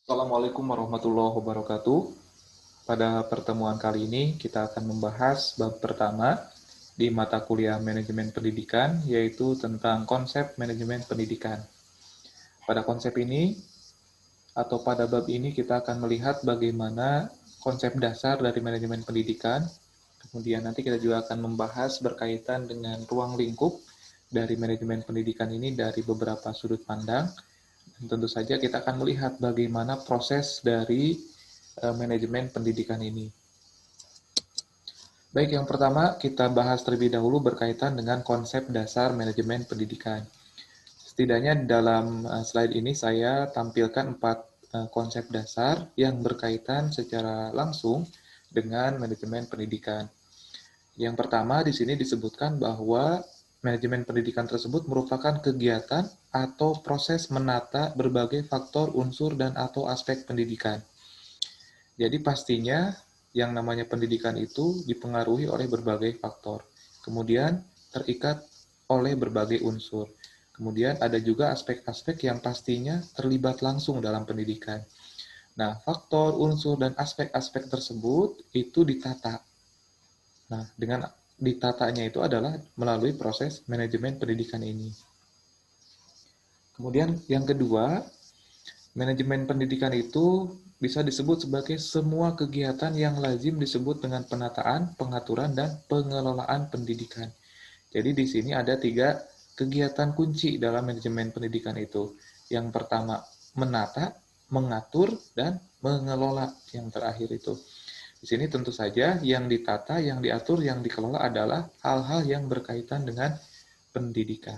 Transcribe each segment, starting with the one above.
Assalamualaikum warahmatullahi wabarakatuh. Pada pertemuan kali ini kita akan membahas bab pertama di mata kuliah manajemen pendidikan, yaitu tentang konsep manajemen pendidikan. Pada konsep ini atau pada bab ini kita akan melihat bagaimana konsep dasar dari manajemen pendidikan. Kemudian nanti kita juga akan membahas berkaitan dengan ruang lingkup dari manajemen pendidikan ini dari beberapa sudut pandang. Dan tentu saja kita akan melihat bagaimana proses dari manajemen pendidikan ini. Baik, yang pertama kita bahas terlebih dahulu berkaitan dengan konsep dasar manajemen pendidikan. Setidaknya dalam slide ini saya tampilkan 4 konsep dasar yang berkaitan secara langsung dengan manajemen pendidikan. Yang pertama di sini disebutkan bahwa manajemen pendidikan tersebut merupakan kegiatan atau proses menata berbagai faktor, unsur, dan atau aspek pendidikan. Jadi pastinya yang namanya pendidikan itu dipengaruhi oleh berbagai faktor. Kemudian terikat oleh berbagai unsur. Kemudian ada juga aspek-aspek yang pastinya terlibat langsung dalam pendidikan. Nah, faktor, unsur, dan aspek-aspek tersebut itu ditata. Nah, dengan ditatanya itu adalah melalui proses manajemen pendidikan ini. Kemudian yang kedua, manajemen pendidikan itu bisa disebut sebagai semua kegiatan yang lazim disebut dengan penataan, pengaturan, dan pengelolaan pendidikan. Jadi di sini ada 3 kegiatan kunci dalam manajemen pendidikan itu. Yang pertama, menata, mengatur, dan mengelola yang terakhir itu. Di sini tentu saja yang ditata, yang diatur, yang dikelola adalah hal-hal yang berkaitan dengan pendidikan.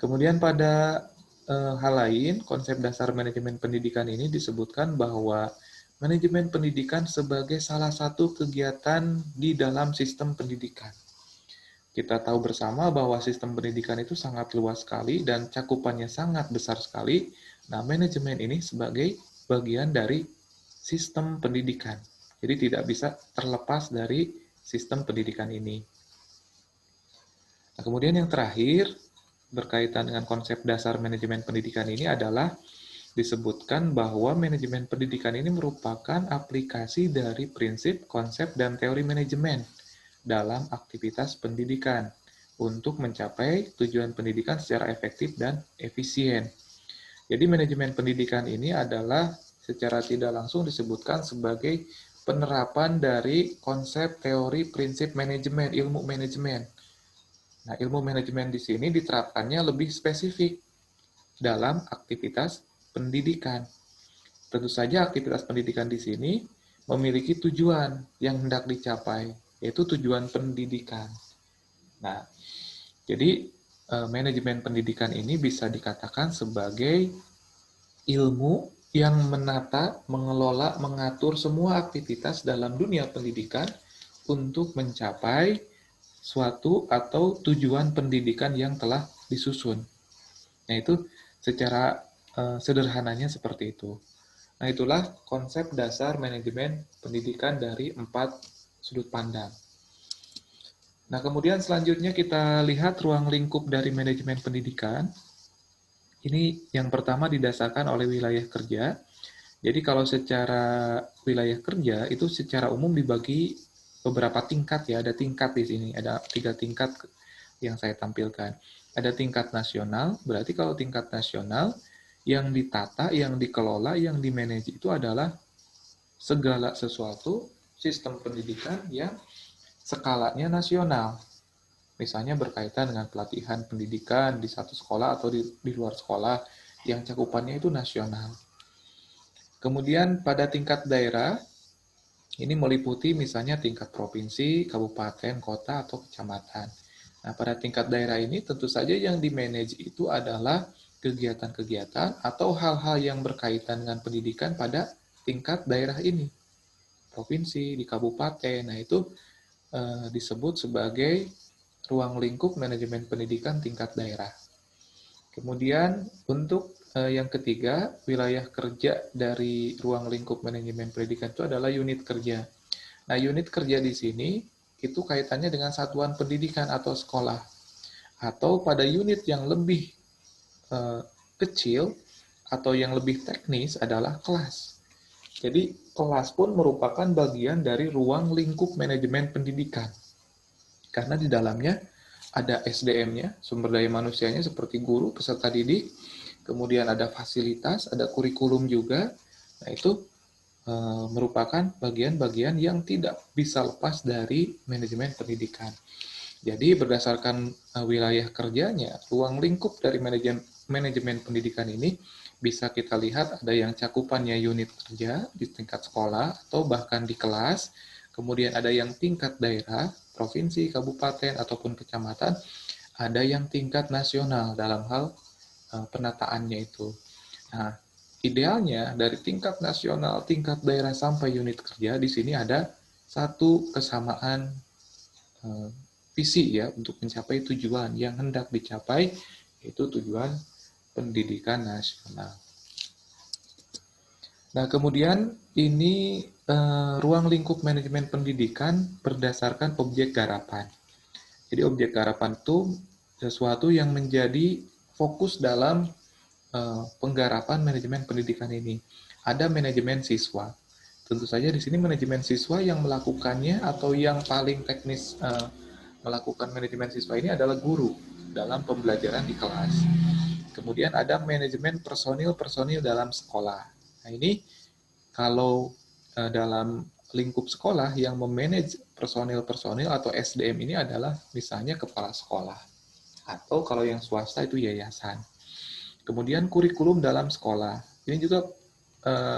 Kemudian pada hal lain, konsep dasar manajemen pendidikan ini disebutkan bahwa manajemen pendidikan sebagai salah satu kegiatan di dalam sistem pendidikan. Kita tahu bersama bahwa sistem pendidikan itu sangat luas sekali dan cakupannya sangat besar sekali. Nah, manajemen ini sebagai bagian dari sistem pendidikan. Jadi tidak bisa terlepas dari sistem pendidikan ini. Nah, kemudian yang terakhir, berkaitan dengan konsep dasar manajemen pendidikan ini adalah disebutkan bahwa manajemen pendidikan ini merupakan aplikasi dari prinsip, konsep, dan teori manajemen dalam aktivitas pendidikan untuk mencapai tujuan pendidikan secara efektif dan efisien. Jadi manajemen pendidikan ini adalah secara tidak langsung disebutkan sebagai penerapan dari konsep teori prinsip manajemen, ilmu manajemen. Nah, ilmu manajemen di sini diterapkannya lebih spesifik dalam aktivitas pendidikan. Tentu saja aktivitas pendidikan di sini memiliki tujuan yang hendak dicapai, yaitu tujuan pendidikan. Nah, jadi manajemen pendidikan ini bisa dikatakan sebagai ilmu yang menata, mengelola, mengatur semua aktivitas dalam dunia pendidikan untuk mencapai suatu atau tujuan pendidikan yang telah disusun. Nah, itu secara sederhananya seperti itu. Nah, itulah konsep dasar manajemen pendidikan dari 4 sudut pandang. Nah, kemudian selanjutnya kita lihat ruang lingkup dari manajemen pendidikan. Ini yang pertama didasarkan oleh wilayah kerja. Jadi kalau secara wilayah kerja itu secara umum dibagi beberapa tingkat ya, ada tingkat di sini, ada 3 tingkat yang saya tampilkan. Ada tingkat nasional, berarti kalau tingkat nasional yang ditata, yang dikelola, yang dimanage itu adalah segala sesuatu sistem pendidikan yang skalanya nasional. Misalnya berkaitan dengan pelatihan pendidikan di satu sekolah atau di luar sekolah yang cakupannya itu nasional. Kemudian pada tingkat daerah, ini meliputi misalnya tingkat provinsi, kabupaten, kota, atau kecamatan. Nah, pada tingkat daerah ini tentu saja yang di-manage itu adalah kegiatan-kegiatan atau hal-hal yang berkaitan dengan pendidikan pada tingkat daerah ini. Provinsi, di kabupaten, nah itu disebut sebagai ruang lingkup manajemen pendidikan tingkat daerah. Kemudian untuk yang ketiga, wilayah kerja dari ruang lingkup manajemen pendidikan itu adalah unit kerja. Nah, unit kerja di sini itu kaitannya dengan satuan pendidikan atau sekolah. Atau pada unit yang lebih kecil atau yang lebih teknis adalah kelas. Jadi kelas pun merupakan bagian dari ruang lingkup manajemen pendidikan. Karena di dalamnya ada SDM-nya, sumber daya manusianya seperti guru, peserta didik, kemudian ada fasilitas, ada kurikulum juga. Nah, itu merupakan bagian-bagian yang tidak bisa lepas dari manajemen pendidikan. Jadi berdasarkan wilayah kerjanya, ruang lingkup dari manajemen pendidikan ini bisa kita lihat ada yang cakupannya unit kerja di tingkat sekolah atau bahkan di kelas, kemudian ada yang tingkat daerah, provinsi, kabupaten, ataupun kecamatan, ada yang tingkat nasional dalam hal penataannya itu. Nah, idealnya dari tingkat nasional, tingkat daerah sampai unit kerja di sini ada satu kesamaan visi ya untuk mencapai tujuan yang hendak dicapai, yaitu tujuan pendidikan nasional. Nah, kemudian ini ruang lingkup manajemen pendidikan berdasarkan objek garapan. Jadi objek garapan itu sesuatu yang menjadi fokus dalam penggarapan manajemen pendidikan ini. Ada manajemen siswa. Tentu saja di sini manajemen siswa yang melakukannya atau yang paling teknis melakukan manajemen siswa ini adalah guru dalam pembelajaran di kelas. Kemudian ada manajemen personil dalam sekolah. Nah, ini kalau dalam lingkup sekolah yang memanage personil atau SDM ini adalah misalnya kepala sekolah. Atau kalau yang swasta itu yayasan. Kemudian kurikulum dalam sekolah. Ini juga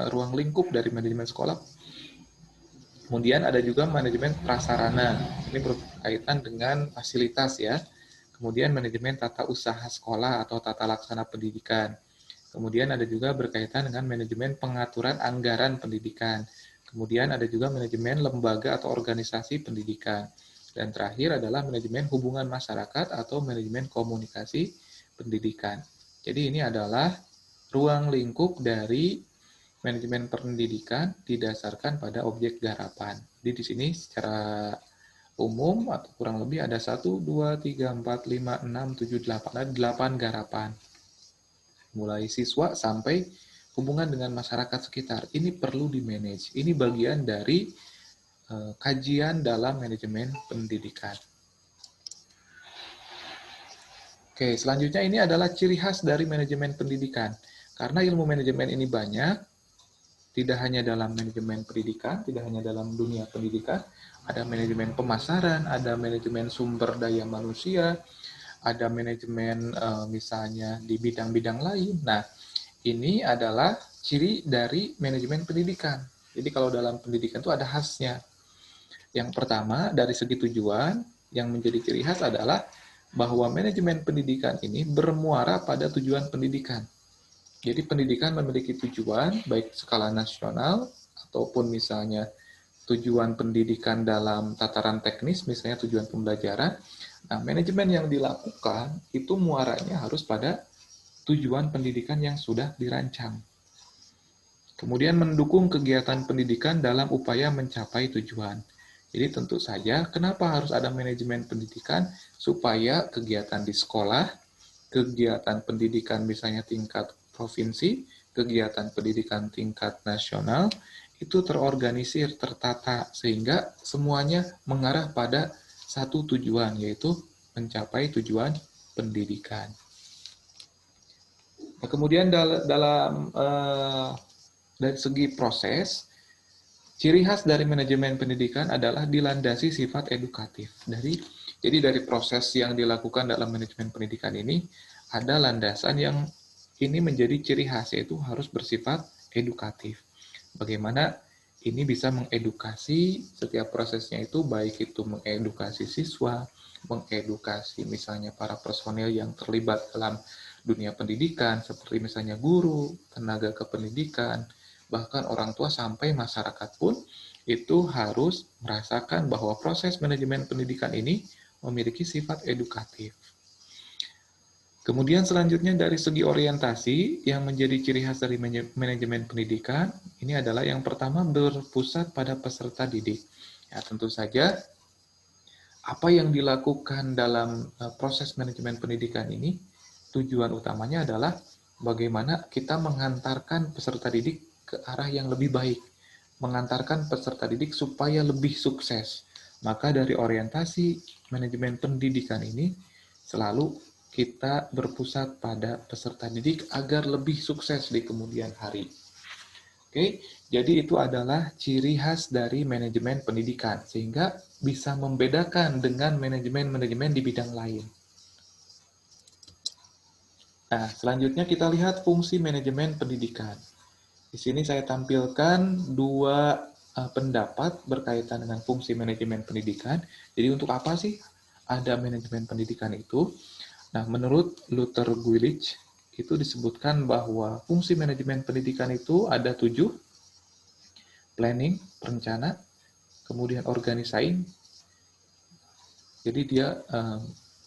ruang lingkup dari manajemen sekolah. Kemudian ada juga manajemen prasarana. Ini berkaitan dengan fasilitas ya. Kemudian manajemen tata usaha sekolah atau tata laksana pendidikan. Kemudian ada juga berkaitan dengan manajemen pengaturan anggaran pendidikan. Kemudian ada juga manajemen lembaga atau organisasi pendidikan. Dan terakhir adalah manajemen hubungan masyarakat atau manajemen komunikasi pendidikan. Jadi ini adalah ruang lingkup dari manajemen pendidikan didasarkan pada objek garapan. Jadi di sini secara umum atau kurang lebih ada 1, 2, 3, 4, 5, 6, 7, 8. Ada 8 garapan. Mulai siswa sampai hubungan dengan masyarakat sekitar. Ini perlu di-manage. Ini bagian dari kajian dalam manajemen pendidikan. Oke, selanjutnya ini adalah ciri khas dari manajemen pendidikan. Karena ilmu manajemen ini banyak, tidak hanya dalam manajemen pendidikan, tidak hanya dalam dunia pendidikan, ada manajemen pemasaran, ada manajemen sumber daya manusia, ada manajemen misalnya di bidang-bidang lain. Nah, ini adalah ciri dari manajemen pendidikan. Jadi kalau dalam pendidikan itu ada khasnya. Yang pertama, dari segi tujuan, yang menjadi ciri khas adalah bahwa manajemen pendidikan ini bermuara pada tujuan pendidikan. Jadi pendidikan memiliki tujuan, baik skala nasional, ataupun misalnya tujuan pendidikan dalam tataran teknis, misalnya tujuan pembelajaran. Nah, manajemen yang dilakukan itu muaranya harus pada tujuan pendidikan yang sudah dirancang. Kemudian mendukung kegiatan pendidikan dalam upaya mencapai tujuan. Jadi tentu saja, kenapa harus ada manajemen pendidikan? Supaya kegiatan di sekolah, kegiatan pendidikan misalnya tingkat provinsi, kegiatan pendidikan tingkat nasional, itu terorganisir, tertata, sehingga semuanya mengarah pada satu tujuan, yaitu mencapai tujuan pendidikan. Nah, kemudian dalam dari segi proses, ciri khas dari manajemen pendidikan adalah dilandasi sifat edukatif. Jadi dari proses yang dilakukan dalam manajemen pendidikan ini, ada landasan yang ini menjadi ciri khas, yaitu harus bersifat edukatif. Bagaimana ini bisa mengedukasi setiap prosesnya itu, baik itu mengedukasi siswa, mengedukasi misalnya para personil yang terlibat dalam dunia pendidikan, seperti misalnya guru, tenaga kependidikan, bahkan orang tua sampai masyarakat pun itu harus merasakan bahwa proses manajemen pendidikan ini memiliki sifat edukatif. Kemudian selanjutnya dari segi orientasi yang menjadi ciri khas dari manajemen pendidikan, ini adalah yang pertama berpusat pada peserta didik. Ya, tentu saja apa yang dilakukan dalam proses manajemen pendidikan ini, tujuan utamanya adalah bagaimana kita mengantarkan peserta didik ke arah yang lebih baik, mengantarkan peserta didik supaya lebih sukses. Maka dari orientasi manajemen pendidikan ini selalu kita berpusat pada peserta didik agar lebih sukses di kemudian hari. Oke, jadi itu adalah ciri khas dari manajemen pendidikan, sehingga bisa membedakan dengan manajemen-manajemen di bidang lain. Nah, selanjutnya kita lihat fungsi manajemen pendidikan. Di sini saya tampilkan dua pendapat berkaitan dengan fungsi manajemen pendidikan. Jadi untuk apa sih ada manajemen pendidikan itu? Nah, menurut Luther Gulick, itu disebutkan bahwa fungsi manajemen pendidikan itu ada 7, planning, perencana, kemudian organizing, jadi dia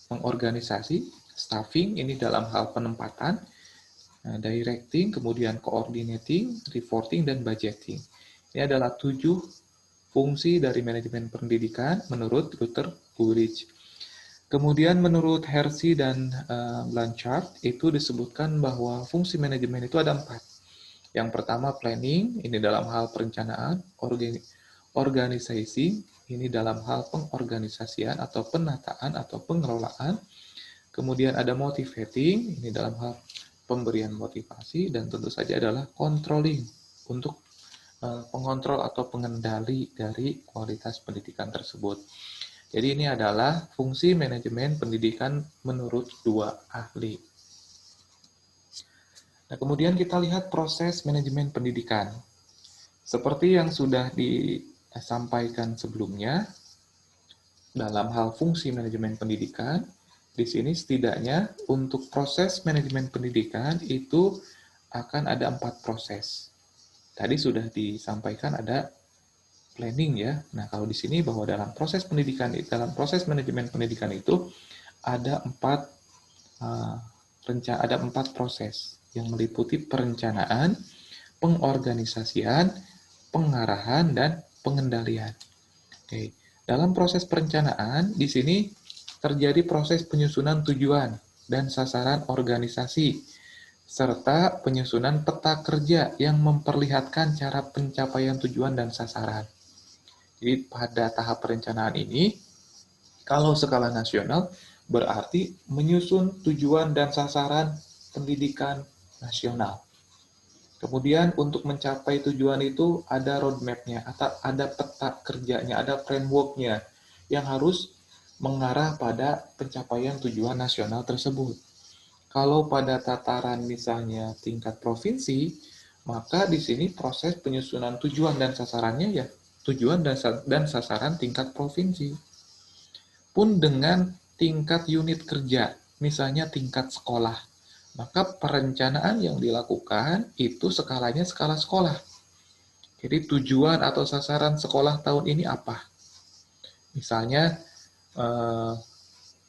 mengorganisasi, staffing, ini dalam hal penempatan, directing, kemudian coordinating, reporting, dan budgeting. Ini adalah 7 fungsi dari manajemen pendidikan menurut Luther Gulick. Kemudian menurut Hersey dan Blanchard itu disebutkan bahwa fungsi manajemen itu ada 4. Yang pertama planning, ini dalam hal perencanaan, organizing, ini dalam hal pengorganisasian atau penataan atau pengelolaan. Kemudian ada motivating, ini dalam hal pemberian motivasi, dan tentu saja adalah controlling, untuk pengontrol atau pengendali dari kualitas pendidikan tersebut. Jadi ini adalah fungsi manajemen pendidikan menurut 2 ahli. Nah, kemudian kita lihat proses manajemen pendidikan. Seperti yang sudah disampaikan sebelumnya, dalam hal fungsi manajemen pendidikan, di sini setidaknya untuk proses manajemen pendidikan itu akan ada 4 proses. Tadi sudah disampaikan ada planning ya. Nah, kalau di sini bahwa dalam proses pendidikan, dalam proses manajemen pendidikan itu ada 4 proses yang meliputi perencanaan, pengorganisasian, pengarahan, dan pengendalian. Oke. Dalam proses perencanaan, di sini terjadi proses penyusunan tujuan dan sasaran organisasi, serta penyusunan peta kerja yang memperlihatkan cara pencapaian tujuan dan sasaran. Jadi pada tahap perencanaan ini, kalau skala nasional, berarti menyusun tujuan dan sasaran pendidikan nasional. Kemudian untuk mencapai tujuan itu ada roadmap-nya, atau ada peta kerjanya, ada framework-nya yang harus mengarah pada pencapaian tujuan nasional tersebut. Kalau pada tataran misalnya tingkat provinsi, maka di sini proses penyusunan tujuan dan sasarannya ya tujuan dan sasaran tingkat provinsi. Pun dengan tingkat unit kerja, misalnya tingkat sekolah, maka perencanaan yang dilakukan itu skalanya skala sekolah. Jadi tujuan atau sasaran sekolah tahun ini apa? Misalnya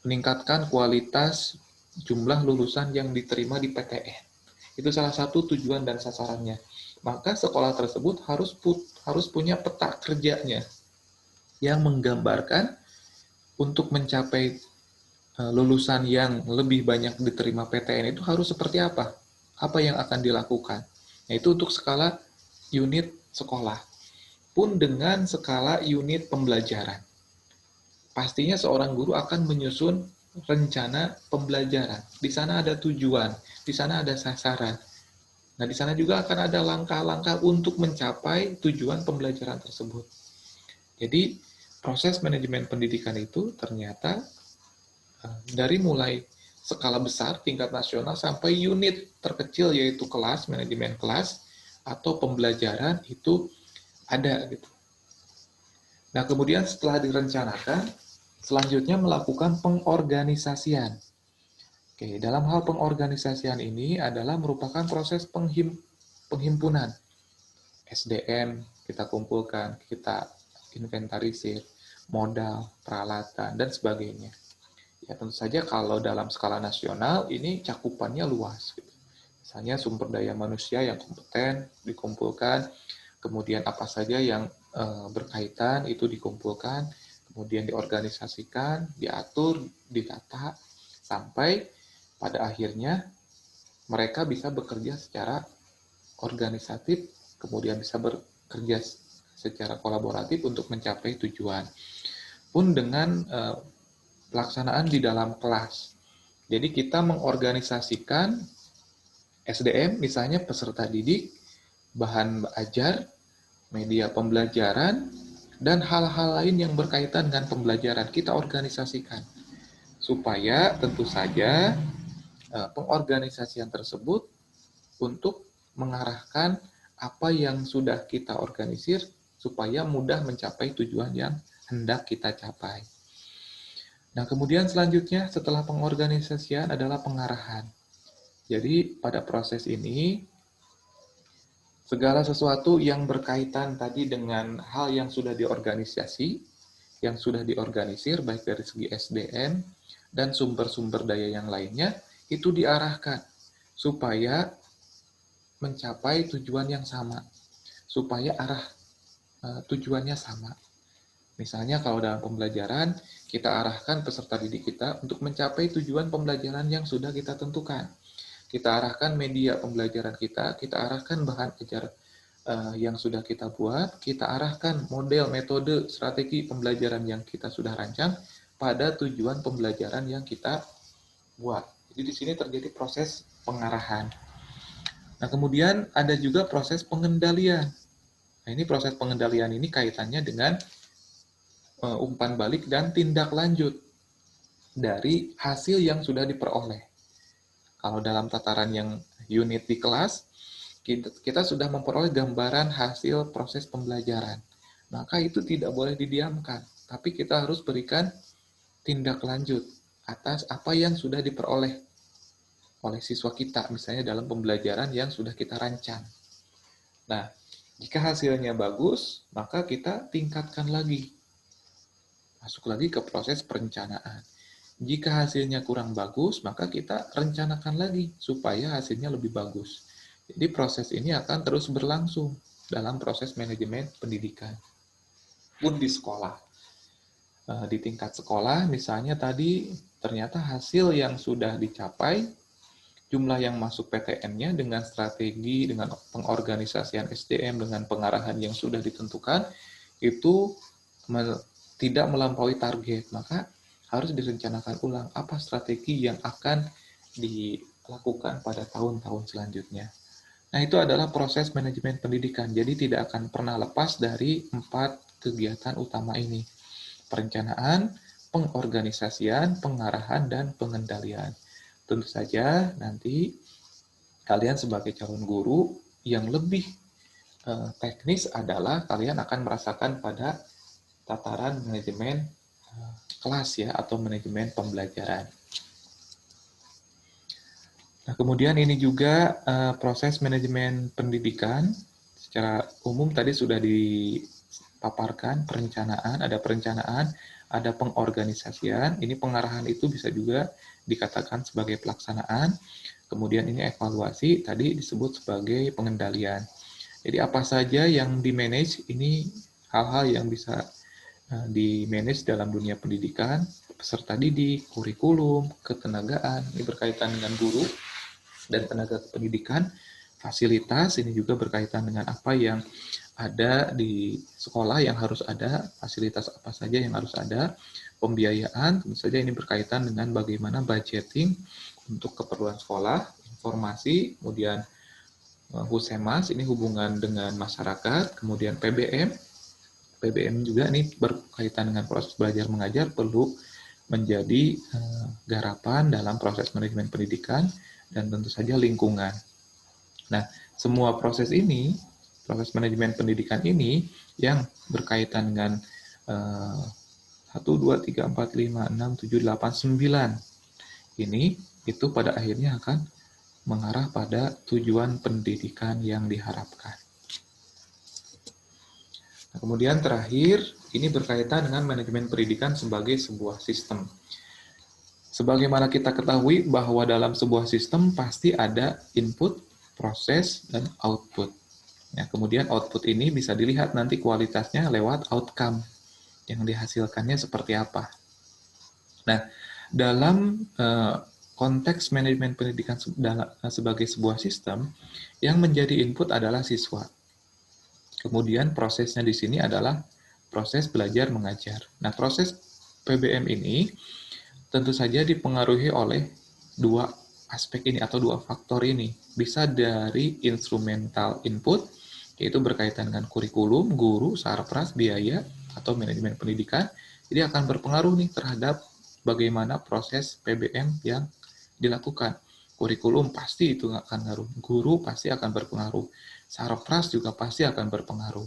meningkatkan kualitas jumlah lulusan yang diterima di PTN. Itu salah satu tujuan dan sasarannya. Maka sekolah tersebut harus punya peta kerjanya yang menggambarkan untuk mencapai lulusan yang lebih banyak diterima PTN itu harus seperti apa? Apa yang akan dilakukan? Nah, itu untuk skala unit sekolah. Pun dengan skala unit pembelajaran. Pastinya seorang guru akan menyusun rencana pembelajaran. Di sana ada tujuan, di sana ada sasaran. Nah, di sana juga akan ada langkah-langkah untuk mencapai tujuan pembelajaran tersebut. Jadi, proses manajemen pendidikan itu ternyata dari mulai skala besar tingkat nasional sampai unit terkecil yaitu kelas, manajemen kelas atau pembelajaran itu ada gitu. Nah, kemudian setelah direncanakan, selanjutnya melakukan pengorganisasian. Oke, dalam hal pengorganisasian ini adalah merupakan proses penghimpunan SDM, kita kumpulkan, kita inventarisir, modal, peralatan, dan sebagainya. Ya, tentu saja kalau dalam skala nasional ini cakupannya luas. Gitu. Misalnya sumber daya manusia yang kompeten dikumpulkan, kemudian apa saja yang berkaitan itu dikumpulkan, kemudian diorganisasikan, diatur, ditata, sampai pada akhirnya mereka bisa bekerja secara organisatif, kemudian bisa bekerja secara kolaboratif untuk mencapai tujuan. Pun dengan pelaksanaan di dalam kelas. Jadi kita mengorganisasikan SDM, misalnya peserta didik, bahan ajar, media pembelajaran, dan hal-hal lain yang berkaitan dengan pembelajaran kita organisasikan. Supaya tentu saja pengorganisasian tersebut untuk mengarahkan apa yang sudah kita organisir supaya mudah mencapai tujuan yang hendak kita capai. Nah, kemudian selanjutnya setelah pengorganisasian adalah pengarahan. Jadi, pada proses ini, segala sesuatu yang berkaitan tadi dengan hal yang sudah diorganisasi, yang sudah diorganisir, baik dari segi SDM dan sumber-sumber daya yang lainnya, itu diarahkan supaya mencapai tujuan yang sama, supaya arah tujuannya sama. Misalnya kalau dalam pembelajaran, kita arahkan peserta didik kita untuk mencapai tujuan pembelajaran yang sudah kita tentukan. Kita arahkan media pembelajaran kita arahkan bahan ajar yang sudah kita buat, kita arahkan model, metode, strategi pembelajaran yang kita sudah rancang pada tujuan pembelajaran yang kita buat. Jadi di sini terjadi proses pengarahan. Nah, kemudian ada juga proses pengendalian. Nah, ini proses pengendalian ini kaitannya dengan umpan balik dan tindak lanjut dari hasil yang sudah diperoleh. Kalau dalam tataran yang unit di kelas, kita sudah memperoleh gambaran hasil proses pembelajaran. Maka itu tidak boleh didiamkan, tapi kita harus berikan tindak lanjut atas apa yang sudah diperoleh oleh siswa kita, misalnya dalam pembelajaran yang sudah kita rancang. Nah, jika hasilnya bagus, maka kita tingkatkan lagi. Masuk lagi ke proses perencanaan. Jika hasilnya kurang bagus, maka kita rencanakan lagi supaya hasilnya lebih bagus. Jadi proses ini akan terus berlangsung dalam proses manajemen pendidikan. Pun di sekolah. Di tingkat sekolah, misalnya tadi ternyata hasil yang sudah dicapai, jumlah yang masuk PTN-nya dengan strategi, dengan pengorganisasian SDM, dengan pengarahan yang sudah ditentukan, itu tidak melampaui target, maka harus direncanakan ulang apa strategi yang akan dilakukan pada tahun-tahun selanjutnya. Nah, itu adalah proses manajemen pendidikan, jadi tidak akan pernah lepas dari 4 kegiatan utama ini. Perencanaan, pengorganisasian, pengarahan, dan pengendalian. Tentu saja nanti kalian sebagai calon guru yang lebih teknis adalah kalian akan merasakan pada tataran manajemen kelas ya, atau manajemen pembelajaran. Nah, kemudian ini juga proses manajemen pendidikan. Secara umum tadi sudah dipaparkan perencanaan, ada pengorganisasian, ini pengarahan itu bisa juga dikatakan sebagai pelaksanaan. Kemudian ini evaluasi, tadi disebut sebagai pengendalian. Jadi apa saja yang di-manage, ini hal-hal yang bisa di-manage dalam dunia pendidikan, peserta didik, kurikulum, ketenagaan, ini berkaitan dengan guru dan tenaga kependidikan, fasilitas, ini juga berkaitan dengan apa yang ada di sekolah yang harus ada, fasilitas apa saja yang harus ada, pembiayaan, tentu saja ini berkaitan dengan bagaimana budgeting untuk keperluan sekolah, informasi, kemudian Husemas, ini hubungan dengan masyarakat, kemudian PBM juga ini berkaitan dengan proses belajar mengajar, perlu menjadi garapan dalam proses manajemen pendidikan, dan tentu saja lingkungan. Nah, semua proses ini, proses manajemen pendidikan ini yang berkaitan dengan 1, 2, 3, 4, 5, 6, 7, 8, 9 ini, itu pada akhirnya akan mengarah pada tujuan pendidikan yang diharapkan. Kemudian terakhir, ini berkaitan dengan manajemen pendidikan sebagai sebuah sistem. Sebagaimana kita ketahui bahwa dalam sebuah sistem pasti ada input, proses, dan output. Ya, kemudian output ini bisa dilihat nanti kualitasnya lewat outcome yang dihasilkannya seperti apa. Nah, dalam konteks manajemen pendidikan sebagai sebuah sistem, yang menjadi input adalah siswa. Kemudian prosesnya di sini adalah proses belajar mengajar. Nah, proses PBM ini tentu saja dipengaruhi oleh dua aspek ini atau dua faktor ini. Bisa dari instrumental input, yaitu berkaitan dengan kurikulum, guru, sarpras, biaya, atau manajemen pendidikan. Jadi akan berpengaruh nih terhadap bagaimana proses PBM yang dilakukan. Kurikulum pasti itu akan ngaruh, guru pasti akan berpengaruh, sarpras juga pasti akan berpengaruh,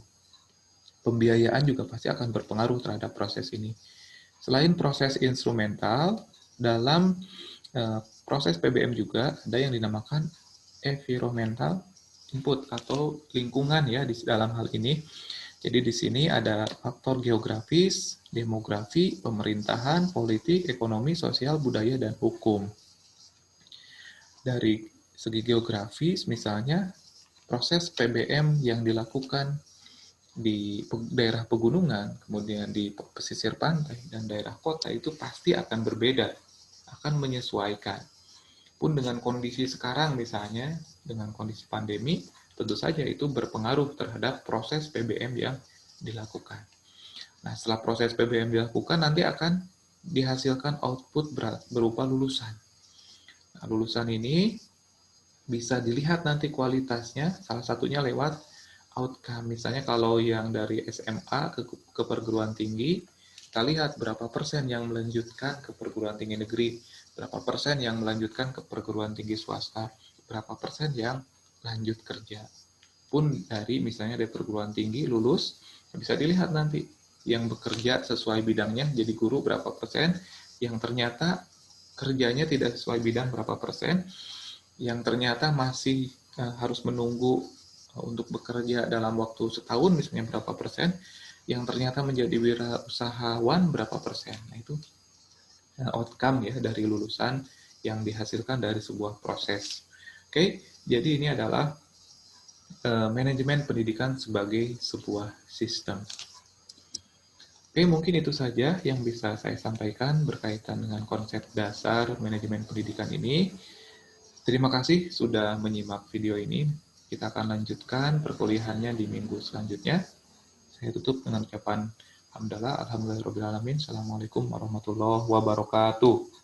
pembiayaan juga pasti akan berpengaruh terhadap proses ini. Selain proses instrumental, dalam proses PBM juga ada yang dinamakan environmental input atau lingkungan ya di dalam hal ini. Jadi di sini ada faktor geografis, demografi, pemerintahan, politik, ekonomi, sosial, budaya, dan hukum. Dari segi geografis, misalnya proses PBM yang dilakukan di daerah pegunungan, kemudian di pesisir pantai, dan daerah kota itu pasti akan berbeda, akan menyesuaikan. Pun dengan kondisi sekarang misalnya, dengan kondisi pandemi, tentu saja itu berpengaruh terhadap proses PBM yang dilakukan. Nah, setelah proses PBM dilakukan, nanti akan dihasilkan output berupa lulusan. Nah, lulusan ini bisa dilihat nanti kualitasnya, salah satunya lewat outcome. Misalnya kalau yang dari SMA ke perguruan tinggi, kita lihat berapa persen yang melanjutkan ke perguruan tinggi negeri, berapa persen yang melanjutkan ke perguruan tinggi swasta, berapa persen yang lanjut kerja. Pun dari misalnya dari perguruan tinggi lulus, bisa dilihat nanti yang bekerja sesuai bidangnya jadi guru berapa persen, yang ternyata kerjanya tidak sesuai bidang berapa persen, yang ternyata masih harus menunggu untuk bekerja dalam waktu setahun misalnya berapa persen, yang ternyata menjadi wirausahawan berapa persen. Nah, itu outcome ya dari lulusan yang dihasilkan dari sebuah proses. Oke, jadi ini adalah manajemen pendidikan sebagai sebuah sistem. Oke, mungkin itu saja yang bisa saya sampaikan berkaitan dengan konsep dasar manajemen pendidikan ini. Terima kasih sudah menyimak video ini. Kita akan lanjutkan perkuliahannya di minggu selanjutnya. Saya tutup dengan ucapan hamdalah, alhamdulillahirabbil alamin. Assalamualaikum warahmatullahi wabarakatuh.